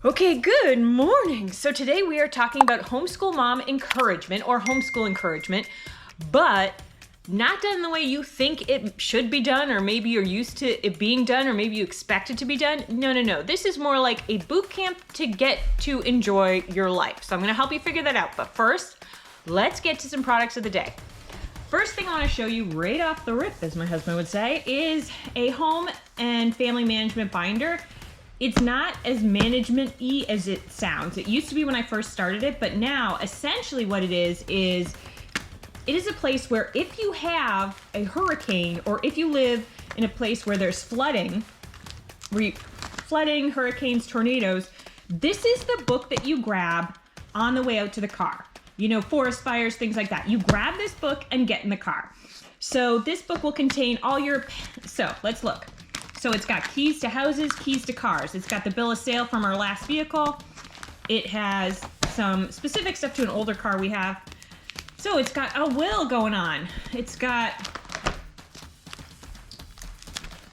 Okay, good morning. So today we are talking about homeschool mom encouragement or homeschool encouragement, but not done the way you think it should be done, or maybe you're used to it being done, or maybe you expect it to be done. No. This is more like a boot camp to get to enjoy your life. So I'm gonna help you figure that out. But first, let's get to some products of the day. First thing I wanna show you right off the rip, as my husband would say, is a home and family management binder. It's not as management-y as it sounds. It used to be when I first started it, but now essentially what it is it is a place where if you have a hurricane, or if you live in a place where there's flooding, hurricanes, tornadoes, this is the book that you grab on the way out to the car. You know, forest fires, things like that. You grab this book and get in the car. So this book will contain all your, so let's look. So it's got keys to houses, keys to cars. It's got the bill of sale from our last vehicle. It has some specific stuff to an older car we have. So it's got a will going on. It's got,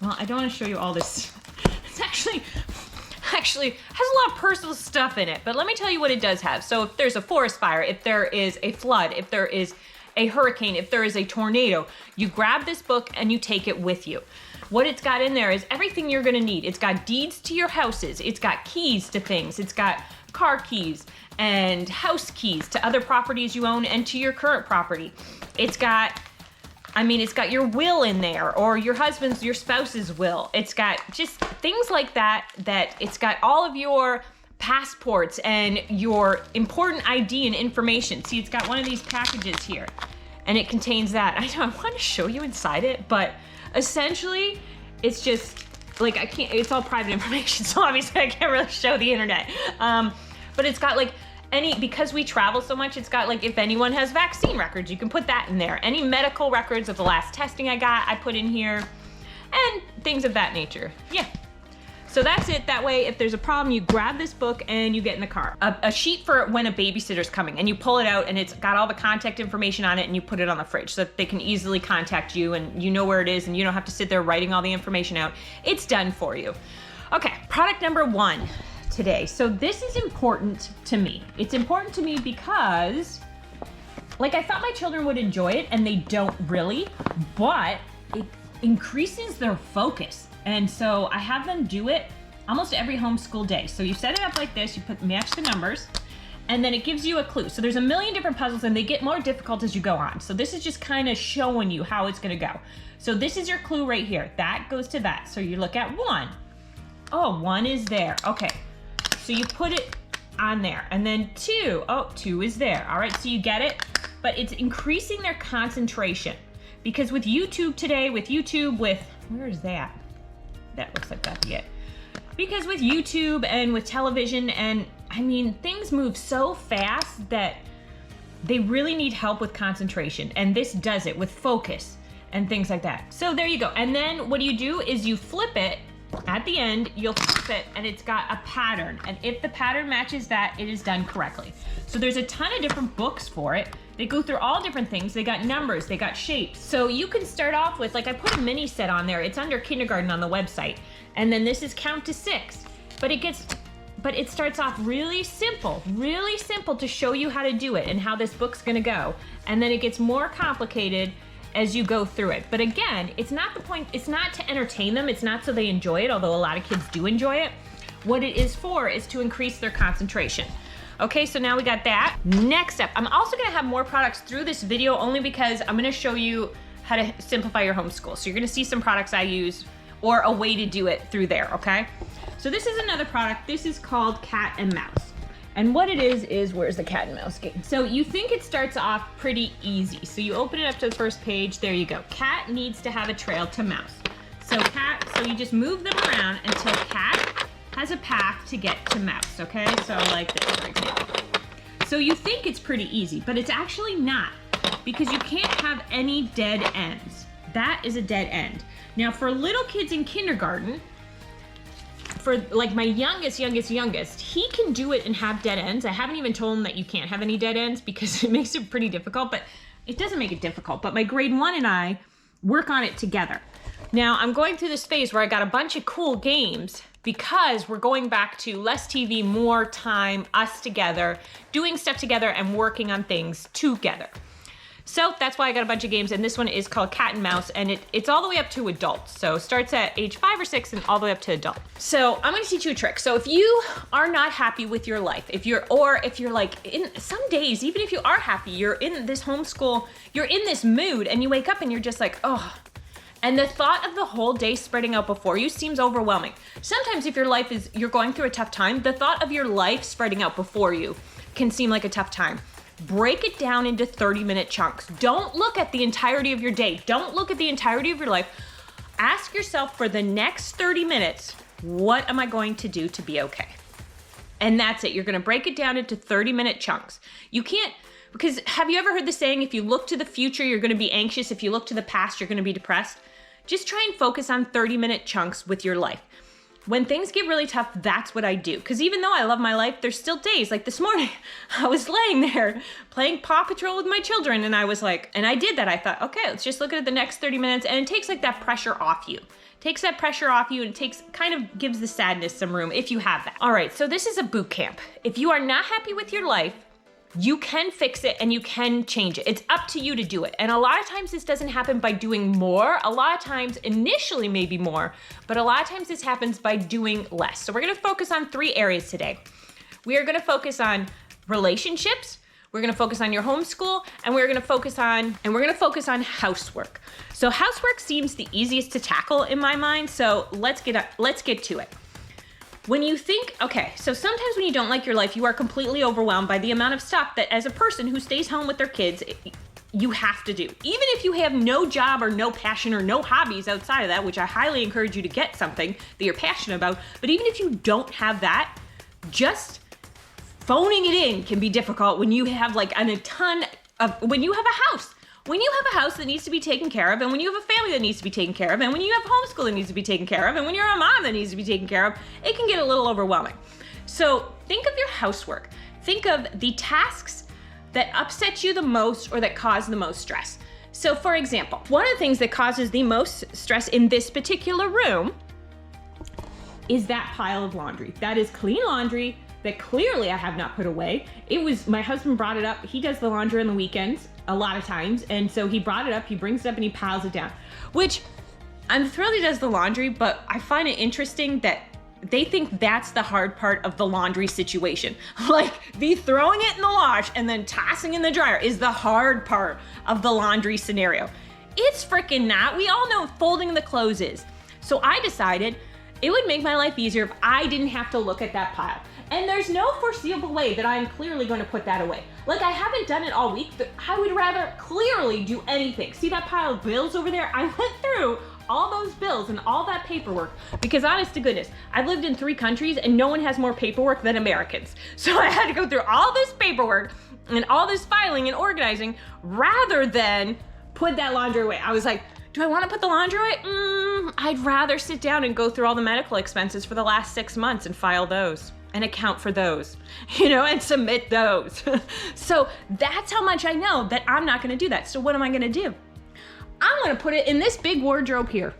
well, I don't want to show you all this. It's actually has a lot of personal stuff in it, but let me tell you what it does have. So if there's a forest fire, if there is a flood, if there is a hurricane, if there is a tornado, you grab this book and you take it with you. What it's got in there is everything you're gonna need. It's got deeds to your houses. It's got keys to things. It's got car keys and house keys to other properties you own and to your current property. It's got your will in there, or your spouse's will. It's got just things like that, it's got all of your passports and your important ID and information. See, it's got one of these packages here, and it contains that. I know, I want to show you inside it, but essentially, it's just, like, it's all private information, so obviously I can't really show the internet. But it's got, like, because we travel so much, it's got, like, if anyone has vaccine records, you can put that in there. Any medical records of the last testing I got, I put in here, and things of that nature. Yeah. So that's it. That way, if there's a problem, you grab this book and you get in the car. A sheet for when a babysitter's coming, and you pull it out and it's got all the contact information on it, and you put it on the fridge so that they can easily contact you and you know where it is and you don't have to sit there writing all the information out. It's done for you. Okay, product number 1 today. So this is important to me. It's important to me because, like, I thought my children would enjoy it, and they don't really, but it increases their focus. And so I have them do it almost every homeschool day. So you set it up like this, you match the numbers, and then it gives you a clue. So there's a million different puzzles, and they get more difficult as you go on. So this is just kind of showing you how it's gonna go. So this is your clue right here. That goes to that. So you look at 1. Oh, 1 is there. Okay, so you put it on there. And then 2, oh, 2 is there. All right, so you get it, but it's increasing their concentration. Because with YouTube today, where is that? That looks like that's it. Because with YouTube and with television, and things move so fast that they really need help with concentration. And this does it with focus and things like that. So there you go. And then what you do is you flip it. At the end, you'll flip it, and it's got a pattern. And if the pattern matches that, it is done correctly. So there's a ton of different books for it. They go through all different things. They got numbers, they got shapes. So you can start off with, like, I put a mini set on there. It's under kindergarten on the website. And then this is count to 6. But it starts off really simple to show you how to do it and how this book's gonna go. And then it gets more complicated as you go through it. But again, it's not the point, it's not to entertain them, it's not so they enjoy it, although a lot of kids do enjoy it. What it is for is to increase their concentration. Okay, so now we got that. Next up, I'm also gonna have more products through this video, only because I'm gonna show you how to simplify your homeschool. So you're gonna see some products I use, or a way to do it through there, okay? So this is another product. This is called Cat and Mouse. And what it is where's the cat and mouse game? So you think it starts off pretty easy. So you open it up to the first page, there you go. Cat needs to have a trail to mouse. So you just move them around until cat has a path to get to mouse, okay? So like this, for example. So you think it's pretty easy, but it's actually not, because you can't have any dead ends. That is a dead end. Now for little kids in kindergarten, for like my youngest, he can do it and have dead ends. I haven't even told him that you can't have any dead ends because it makes it pretty difficult, but it doesn't make it difficult. But my grade 1 and I work on it together. Now I'm going through this phase where I got a bunch of cool games because we're going back to less TV, more time, us together, doing stuff together and working on things together. So that's why I got a bunch of games, and this one is called Cat and Mouse, and it's all the way up to adults. So it starts at age 5 or 6 and all the way up to adult. So I'm gonna teach you a trick. So if you are not happy with your life, if you're like, in some days, even if you are happy, you're in this homeschool, you're in this mood, and you wake up and you're just like, oh, and the thought of the whole day spreading out before you seems overwhelming. Sometimes if you're going through a tough time, the thought of your life spreading out before you can seem like a tough time. Break it down into 30-minute chunks. Don't look at the entirety of your day. Don't look at the entirety of your life. Ask yourself for the next 30 minutes, what am I going to do to be okay? And that's it. You're gonna break it down into 30-minute chunks. You can't, because have you ever heard the saying, if you look to the future, you're gonna be anxious. If you look to the past, you're gonna be depressed. Just try and focus on 30-minute chunks with your life. When things get really tough, that's what I do. Because even though I love my life, there's still days. Like this morning, I was laying there playing Paw Patrol with my children, and I was like, and I did that. I thought, okay, let's just look at the next 30 minutes, and it takes like that pressure off you. Takes that pressure off you, and kind of gives the sadness some room if you have that. All right, so this is a boot camp. If you are not happy with your life, you can fix it and you can change it. It's up to you to do it. And a lot of times this doesn't happen by doing more. A lot of times, initially maybe more, but a lot of times this happens by doing less. So we're gonna focus on 3 areas today. We are gonna focus on relationships, we're gonna focus on your homeschool, and we're gonna focus on housework. So housework seems the easiest to tackle in my mind, so let's get to it. When you think, okay, so sometimes when you don't like your life, you are completely overwhelmed by the amount of stuff that as a person who stays home with their kids, you have to do. Even if you have no job or no passion or no hobbies outside of that, which I highly encourage you to get something that you're passionate about, but even if you don't have that, just phoning it in can be difficult when you have when you have a house. When you have a house that needs to be taken care of, and when you have a family that needs to be taken care of, and when you have homeschool that needs to be taken care of, and when you're a mom that needs to be taken care of, it can get a little overwhelming. So think of your housework. Think of the tasks that upset you the most or that cause the most stress. So for example, one of the things that causes the most stress in this particular room is that pile of laundry. That is clean laundry that clearly I have not put away. My husband brought it up. He does the laundry on the weekends a lot of times. And so he brought it up, he brings it up and he piles it down, which I'm thrilled he does the laundry, but I find it interesting that they think that's the hard part of the laundry situation. Like the throwing it in the wash and then tossing in the dryer is the hard part of the laundry scenario. It's freaking not. We all know folding the clothes is. So I decided it would make my life easier if I didn't have to look at that pile. And there's no foreseeable way that I'm clearly going to put that away. Like I haven't done it all week, but I would rather clearly do anything. See that pile of bills over there? I went through all those bills and all that paperwork because honest to goodness, I've lived in 3 countries and no one has more paperwork than Americans. So I had to go through all this paperwork and all this filing and organizing rather than put that laundry away. I was like, do I want to put the laundry away? I'd rather sit down and go through all the medical expenses for the last 6 months and file those and account for those, and submit those. So that's how much I know that I'm not gonna do that. So what am I gonna do? I'm gonna put it in this big wardrobe here.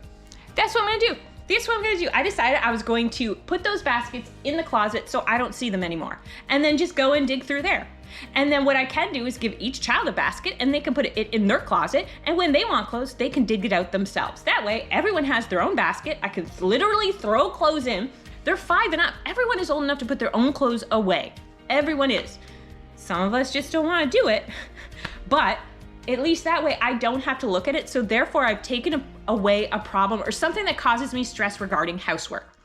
That's what I'm gonna do. That's what I'm gonna do. I decided I was going to put those baskets in the closet so I don't see them anymore. And then just go and dig through there. And then what I can do is give each child a basket and they can put it in their closet. And when they want clothes, they can dig it out themselves. That way, everyone has their own basket. I can literally throw clothes in. They're 5 and up. Everyone is old enough to put their own clothes away. Everyone is. Some of us just don't want to do it, but at least that way I don't have to look at it. So therefore I've taken away a problem or something that causes me stress regarding housework.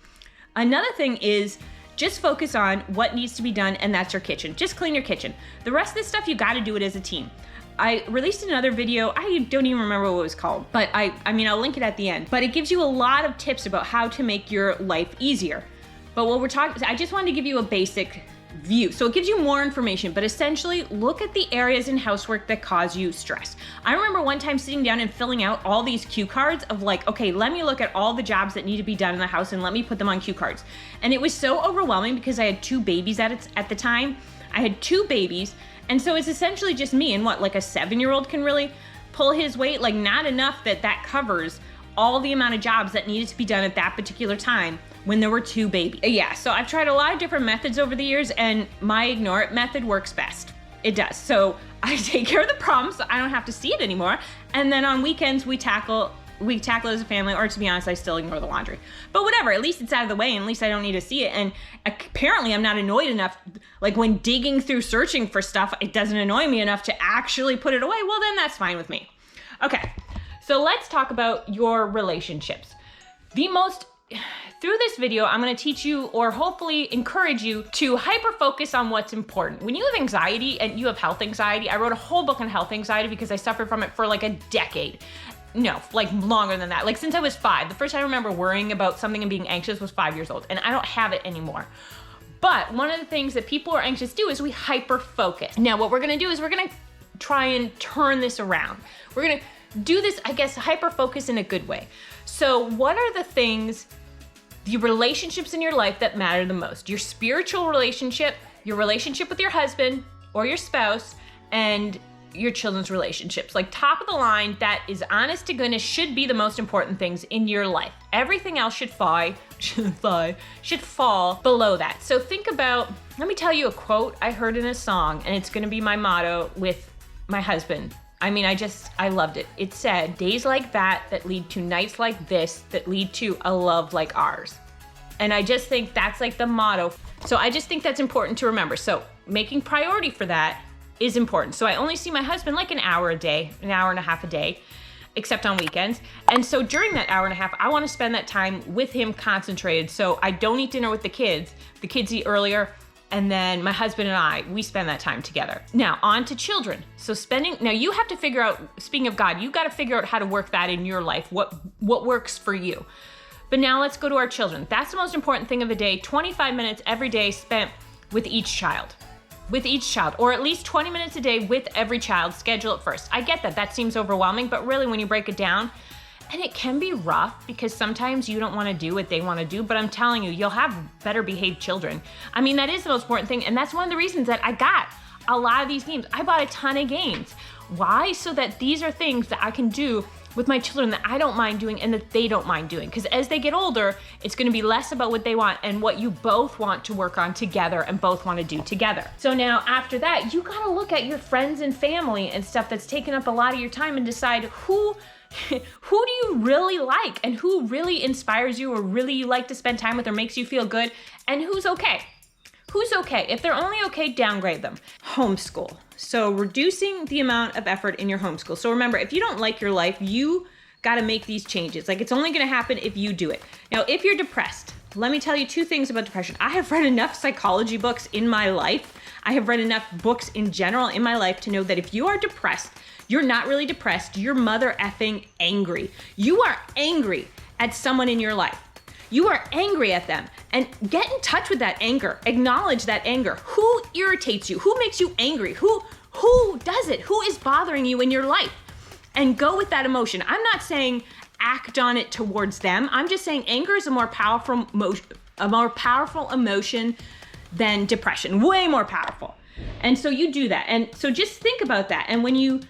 Another thing is just focus on what needs to be done, and that's your kitchen. Just clean your kitchen. The rest of this stuff, you got to do it as a team. I released another video, I don't even remember what it was called, but I'll link it at the end. But it gives you a lot of tips about how to make your life easier. But what we're talking, I just wanted to give you a basic view. So it gives you more information, but essentially look at the areas in housework that cause you stress. I remember one time sitting down and filling out all these cue cards of like, okay, let me look at all the jobs that need to be done in the house and let me put them on cue cards. And it was so overwhelming because I had 2 babies at the time. I had 2 babies. And so it's essentially just me and like a 7-year-old can really pull his weight, like not enough that covers all the amount of jobs that needed to be done at that particular time when there were 2 babies. Yeah, so I've tried a lot of different methods over the years, and my ignore it method works best. It does. So I take care of the problem so I don't have to see it anymore. And then on weekends, we tackle it as a family, or to be honest, I still ignore the laundry. But whatever, at least it's out of the way, and at least I don't need to see it. And apparently I'm not annoyed enough, like when digging through searching for stuff, it doesn't annoy me enough to actually put it away. Well, then that's fine with me. Okay, so let's talk about your relationships. Through this video, I'm gonna teach you, or hopefully encourage you, to hyper-focus on what's important. When you have anxiety and you have health anxiety, I wrote a whole book on health anxiety because I suffered from it for like a decade. No, like longer than that. Like since I was 5. The first time I remember worrying about something and being anxious was 5 years old, and I don't have it anymore. But one of the things that people who are anxious do is we hyper-focus. Now, what we're gonna do is we're gonna try and turn this around. We're gonna do this, I guess, hyper-focus in a good way. So what are the things, the relationships in your life that matter the most? Your spiritual relationship, your relationship with your husband or your spouse, and your children's relationships. Like top of the line, that is honest to goodness should be the most important things in your life. Everything else should fall below that. So think about, let me tell you a quote I heard in a song, and it's gonna be my motto with my husband. I mean, I loved it. It said, days like that lead to nights like this, that lead to a love like ours. And I just think that's like the motto. So I just think that's important to remember. So making priority for that is important. So I only see my husband like an hour a day, an hour and a half a day, except on weekends. And so during that hour and a half, I want to spend that time with him concentrated. So I don't eat dinner with the kids. The kids eat earlier. And then my husband and we spend that time together. Now on to children. So now you have to figure out, speaking of God, you got to figure out how to work that in your life. What works for you. But now let's go to our children. That's the most important thing of the day. 25 minutes every day spent with each child. Or at least 20 minutes a day with every child. Schedule it first. I get that. That seems overwhelming, but really when you break it down, and it can be rough because sometimes you don't want to do what they want to do, but I'm telling you, you'll have better behaved children. I mean, that is the most important thing, and that's one of the reasons that I got a lot of these games. I bought a ton of games. Why? So that these are things that I can do with my children that I don't mind doing and that they don't mind doing. Because as they get older, it's going to be less about what they want and what you both want to work on together and both want to do together. So now after that, you got to look at your friends and family and stuff that's taking up a lot of your time and decide who do you really like and who really inspires you or really you like to spend time with or makes you feel good, and who's okay. Who's okay? If they're only okay, downgrade them. Homeschool. So reducing the amount of effort in your homeschool. So remember, if you don't like your life, you got to make these changes. Like it's only going to happen if you do it. Now, if you're depressed, let me tell you 2 things about depression. I have read enough psychology books in my life. I have read enough books in general in my life to know that if you are depressed, you're not really depressed. You're mother effing angry. You are angry at someone in your life. You are angry at them, and get in touch with that anger. Acknowledge that anger. Who irritates you? Who makes you angry? Who does it? Who is bothering you in your life? And go with that emotion. I'm not saying act on it towards them. I'm just saying anger is a more powerful emotion than depression. Way more powerful. And so you do that. And so just think about that. And when you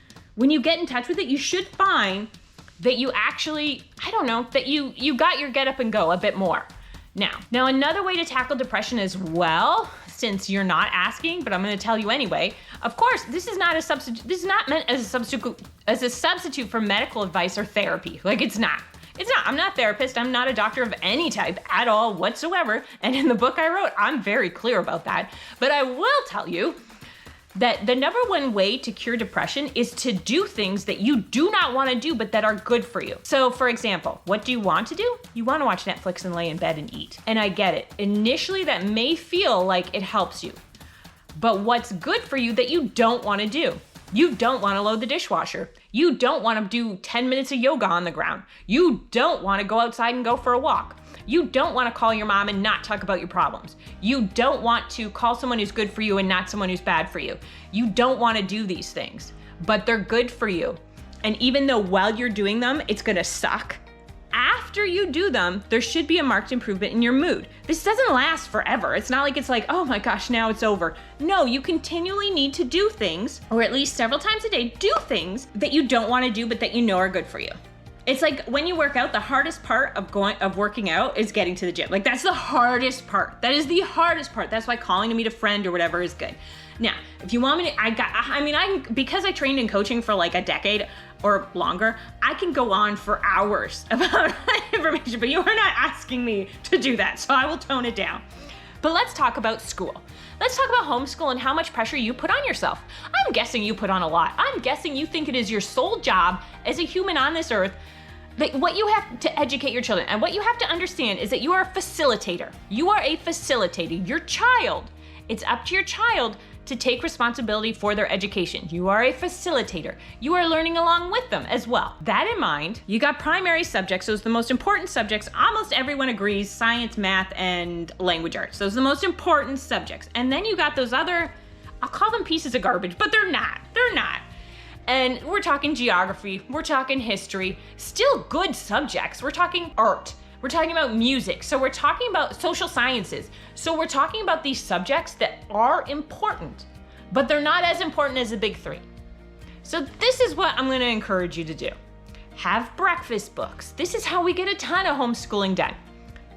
get in touch with it, you should find that you actually, I don't know, that you got your get up and go a bit more. Now another way to tackle depression as well, since you're not asking, but I'm going to tell you anyway. Of course, this is not a substitute. This is not meant as a substitute for medical advice or therapy. Like it's not. I'm not a therapist. I'm not a doctor of any type at all whatsoever. And in the book I wrote, I'm very clear about that. But I will tell you that the number one way to cure depression is to do things that you do not want to do, but that are good for you. So for example, what do you want to do? You want to watch Netflix and lay in bed and eat. And I get it. Initially, that may feel like it helps you. But what's good for you that you don't want to do? You don't want to load the dishwasher. You don't want to do 10 minutes of yoga on the ground. You don't want to go outside and go for a walk. You don't want to call your mom and not talk about your problems. You don't want to call someone who's good for you and not someone who's bad for you. You don't want to do these things, but they're good for you. And even though while you're doing them, it's going to suck, after you do them, there should be a marked improvement in your mood. This doesn't last forever. It's not like it's like, oh my gosh, now it's over. No, you continually need to do things, or at least several times a day, do things that you don't want to do, but that you know are good for you. It's like when you work out, the hardest part of working out is getting to the gym. Like that's the hardest part. That is the hardest part. That's why calling to meet a friend or whatever is good. Now, if you want me to, because I trained in coaching for like a decade or longer, I can go on for hours about information, but you are not asking me to do that, so I will tone it down. But let's talk about school. Let's talk about homeschool and how much pressure you put on yourself. I'm guessing you put on a lot. I'm guessing you think it is your sole job as a human on this earth. But what you have to educate your children, and what you have to understand is that you are a facilitator. You are a facilitator. Your child, it's up to your child to take responsibility for their education. You are a facilitator. You are learning along with them as well. That in mind, you got primary subjects. Those are the most important subjects. Almost everyone agrees: science, math, and language arts. Those are the most important subjects. And then you got those other, I'll call them pieces of garbage, but they're not. They're not. And we're talking geography, we're talking history, still good subjects. We're talking art, we're talking about music, so we're talking about social sciences. So we're talking about these subjects that are important, but they're not as important as the big three. So this is what I'm gonna encourage you to do. Have breakfast books. This is how we get a ton of homeschooling done.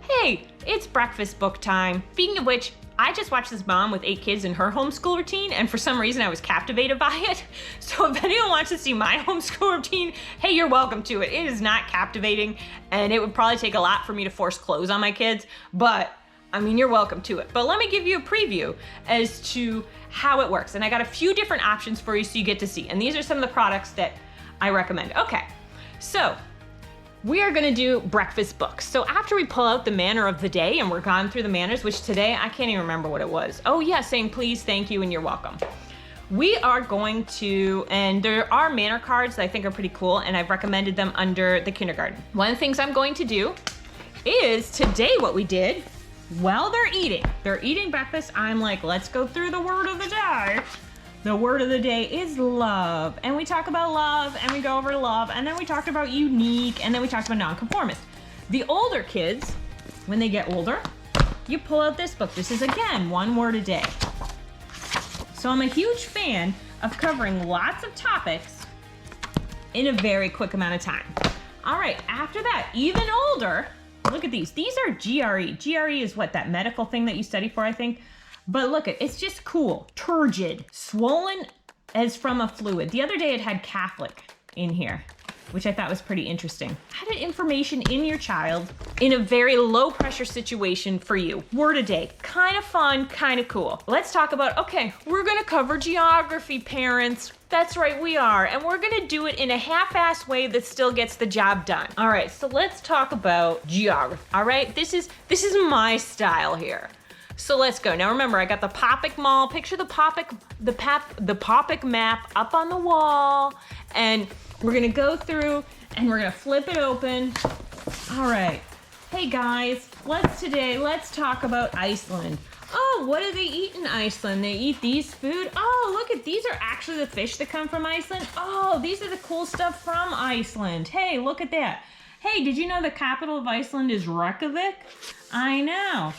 Hey, it's breakfast book time. Speaking of which, I just watched this mom with 8 kids in her homeschool routine, and for some reason I was captivated by it. So if anyone wants to see my homeschool routine, hey, you're welcome to it. It is not captivating, and it would probably take a lot for me to force clothes on my kids, but I mean, you're welcome to it. But let me give you a preview as to how it works. And I got a few different options for you so you get to see. And these are some of the products that I recommend. Okay, so we are gonna do breakfast books. So after we pull out the manner of the day, and we're gone through the manners, which today, I can't even remember what it was. Oh yeah, saying please, thank you, and you're welcome. We are going to, and there are manner cards that I think are pretty cool, and I've recommended them under the kindergarten. One of the things I'm going to do is today what we did, while they're eating breakfast, I'm like, let's go through the word of the day. The word of the day is love. And we talk about love, and we go over love, and then we talked about unique, and then we talked about nonconformist. The older kids, when they get older, you pull out this book. This is, again, 1 word a day. So I'm a huge fan of covering lots of topics in a very quick amount of time. All right, after that, even older, look at these. These are GRE. GRE is what, that medical thing that you study for, I think? But look, it's just cool. Turgid, swollen as from a fluid. The other day it had Catholic in here, which I thought was pretty interesting. Added information in your child in a very low pressure situation for you. Word a day, kind of fun, kind of cool. Let's talk about, okay, we're gonna cover geography, parents. That's right, we are. And we're gonna do it in a half-assed way that still gets the job done. All right, so let's talk about geography. All right, this is my style here. So let's go. Now remember, I got the Popic Mall. Picture the Popic map up on the wall, and we're gonna go through and we're gonna flip it open. All right. Hey guys, let's talk about Iceland. Oh, what do they eat in Iceland? They eat these food. Oh, look at these are actually the fish that come from Iceland. Oh, these are the cool stuff from Iceland. Hey, look at that. Hey, did you know the capital of Iceland is Reykjavik? I know.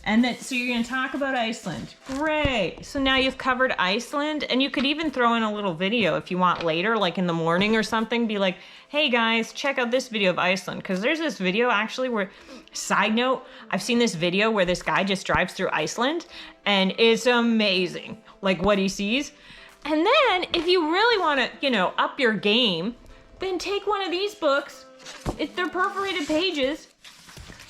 And then, so you're gonna talk about Iceland. Great. So now you've covered Iceland, and you could even throw in a little video if you want later, like in the morning or something, be like, hey guys, check out this video of Iceland. Because there's this video actually where, side note, I've seen this video where this guy just drives through Iceland, and it's amazing, like what he sees. And then if you really wanna, up your game, then take one of these books. If they're perforated pages,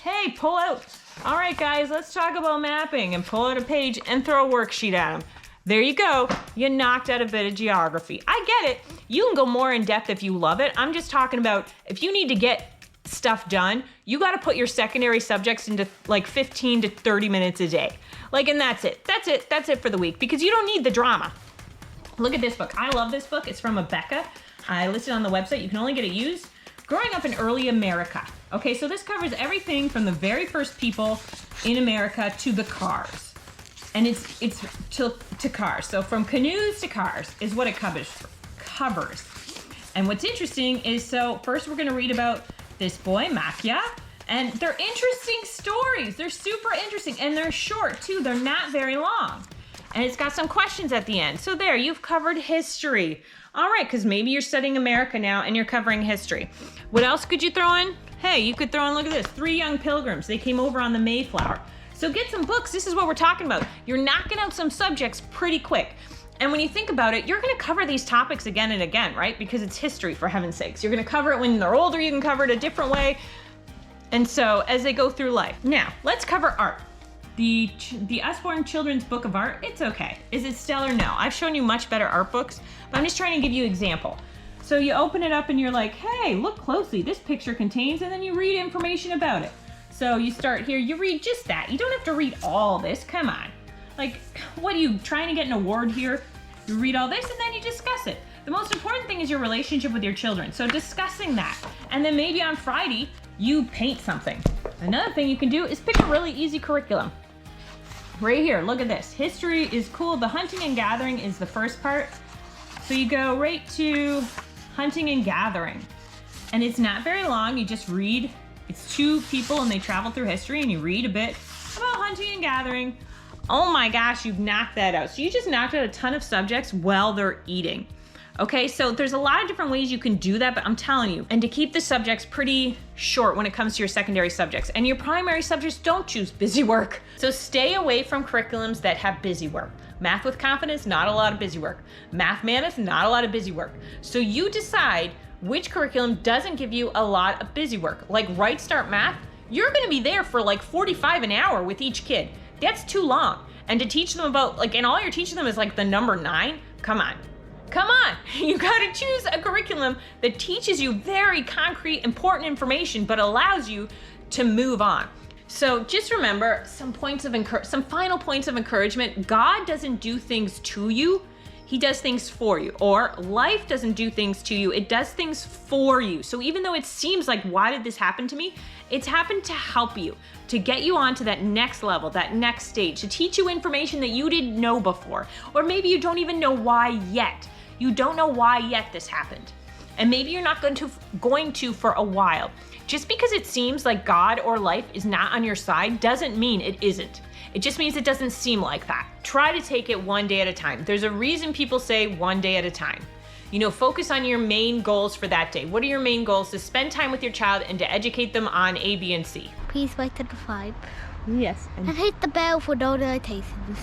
hey, pull out. All right, guys, let's talk about mapping, and pull out a page and throw a worksheet at them. There you go. You knocked out a bit of geography. I get it. You can go more in depth if you love it. I'm just talking about if you need to get stuff done, you got to put your secondary subjects into like 15 to 30 minutes a day. And that's it. That's it for the week, because you don't need the drama. Look at this book. I love this book. It's from Abeka. I listed on the website. You can only get it used. Growing up in early America. Okay, so this covers everything from the very first people in America to the cars. And it's to cars. So from canoes to cars is what it covers. And what's interesting is, so first we're gonna read about this boy, Makia, and they're interesting stories. They're super interesting, and they're short too. They're not very long. And it's got some questions at the end. So there, you've covered history. All right, because maybe you're studying America now and you're covering history. What else could you throw in? Hey, you could throw in, look at this, 3 young pilgrims. They came over on the Mayflower. So get some books. This is what we're talking about. You're knocking out some subjects pretty quick. And when you think about it, you're gonna cover these topics again and again, right? Because it's history, for heaven's sakes. You're gonna cover it when they're older, you can cover it a different way. And so as they go through life. Now, let's cover art. The Usborne Children's Book of Art, it's okay. Is it stellar? No. I've shown you much better art books, but I'm just trying to give you an example. So you open it up and you're like, hey, look closely. This picture contains, and then you read information about it. So you start here, you read just that. You don't have to read all this, come on. Like, what are you, trying to get an award here? You read all this and then you discuss it. The most important thing is your relationship with your children. So discussing that. And then maybe on Friday, you paint something. Another thing you can do is pick a really easy curriculum. Right here, look at this. History is cool. The hunting and gathering is the first part. So you go right to hunting and gathering. And it's not very long, you just read. It's 2 people and they travel through history and you read a bit about hunting and gathering. Oh my gosh, you've knocked that out. So you just knocked out a ton of subjects while they're eating. Okay, so there's a lot of different ways you can do that, but I'm telling you, and to keep the subjects pretty short when it comes to your secondary subjects. And your primary subjects, don't choose busy work. So stay away from curriculums that have busy work. Math with Confidence, not a lot of busy work. Math Manus, not a lot of busy work. So you decide which curriculum doesn't give you a lot of busy work. Like Right Start Math, you're gonna be there for like 45 an hour with each kid. That's too long. And to teach them about, like, and all you're teaching them is like the number 9, come on. Come on, you gotta choose a curriculum that teaches you very concrete, important information, but allows you to move on. So just remember some final points of encouragement. God doesn't do things to you, He does things for you. Or life doesn't do things to you, it does things for you. So even though it seems like, why did this happen to me? It's happened to help you, to get you on to that next level, that next stage, to teach you information that you didn't know before. Or maybe you don't even know why yet. You don't know why yet this happened. And maybe you're not going to for a while. Just because it seems like God or life is not on your side doesn't mean it isn't. It just means it doesn't seem like that. Try to take it one day at a time. There's a reason people say one day at a time. You know, focus on your main goals for that day. What are your main goals? To spend time with your child and to educate them on A, B, and C. Please like and subscribe. Yes. And hit the bell for notifications.